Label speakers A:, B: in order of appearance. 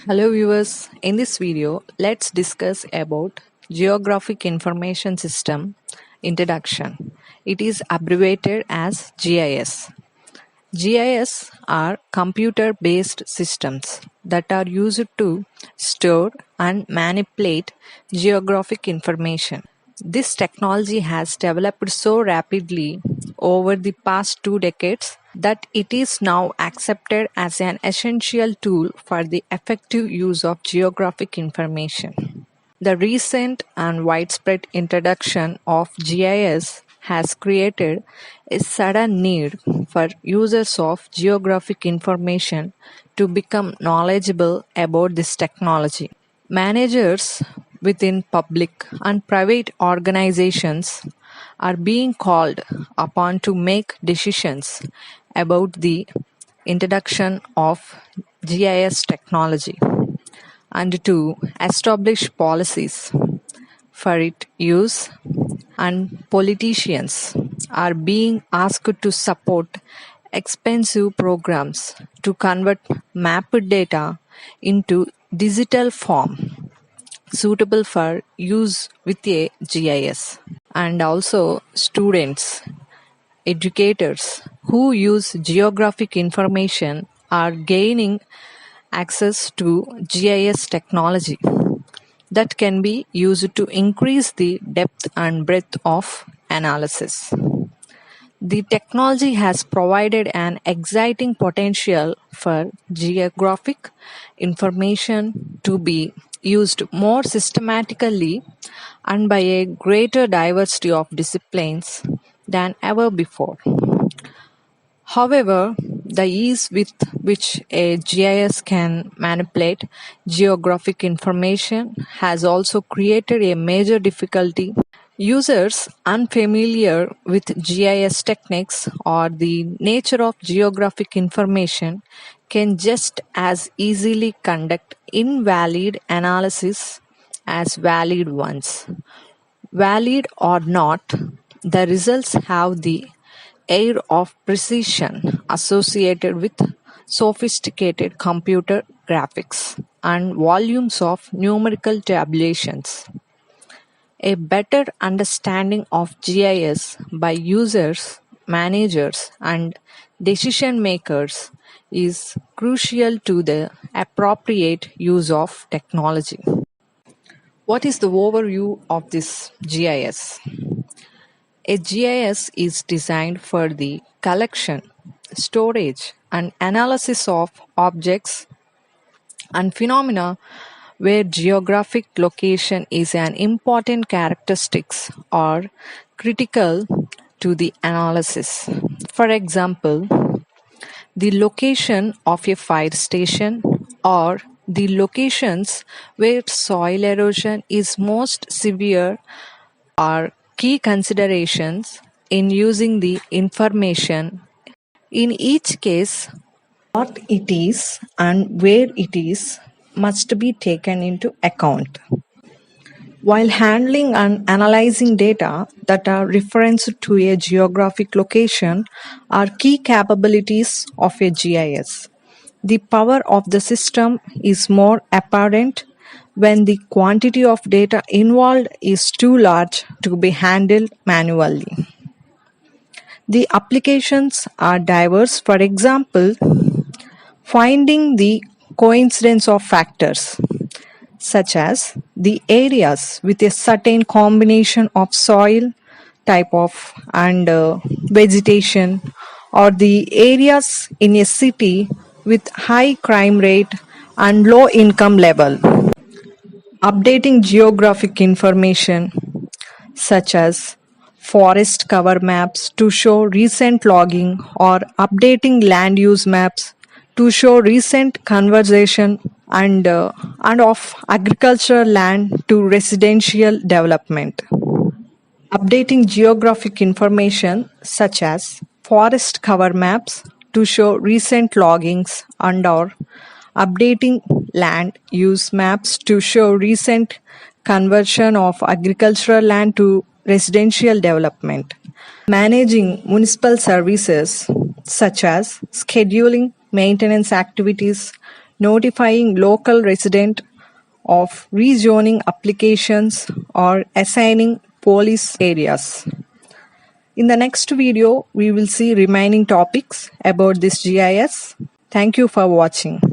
A: Hello viewers, in this video let's discuss about Geographic Information System Introduction. It is abbreviated as GIS. GIS are computer based systems that are used to store and manipulate geographic information. This technology has developed so rapidly over the past 2 decades that it is now accepted as an essential tool for the effective use of geographic information. The recent and widespread introduction of GIS has created a sudden need for users of geographic information to become knowledgeable about this technology. Managers within public and private organizations are being called upon to make decisions about the introduction of GIS technology and to establish policies for its use, and politicians are being asked to support expensive programs to convert mapped data into digital form suitable for use with a GIS. And also students, educators who use geographic information are gaining access to GIS technology that can be used to increase the depth and breadth of analysis. The technology has provided an exciting potential for geographic information to be used more systematically and by a greater diversity of disciplines than ever before. However, the ease with which a GIS can manipulate geographic information has also created a major difficulty. Users unfamiliar with GIS techniques or the nature of geographic information can just as easily conduct invalid analysis as valid ones. Valid or not, the results have the air of precision associated with sophisticated computer graphics and volumes of numerical tabulations. A better understanding of GIS by users, managers, and decision makers is crucial to the appropriate use of technology. What is the overview of this GIS? A GIS is designed for the collection, storage, and analysis of objects and phenomena where geographic location is an important characteristic or critical to the analysis. For example, the location of a fire station or the locations where soil erosion is most severe are key considerations in using the information. In each case, what it is and where it is must be taken into account. While handling and analyzing data that are referenced to a geographic location are key capabilities of a GIS, the power of the system is more apparent when the quantity of data involved is too large to be handled manually. The applications are diverse. For example, finding the coincidence of factors, such as the areas with a certain combination of soil type of and vegetation, or the areas in a city with high crime rate and low income level. Updating geographic information such as forest cover maps to show recent logging or updating land use maps to show recent conservation and of agricultural land to residential development. Updating geographic information such as forest cover maps to show recent loggings and or updating land use maps to show recent conversion of agricultural land to residential development. Managing municipal services such as scheduling maintenance activities, notifying local resident of rezoning applications, or assigning police areas. In the next video, we will see remaining topics about this GIS. Thank you for watching.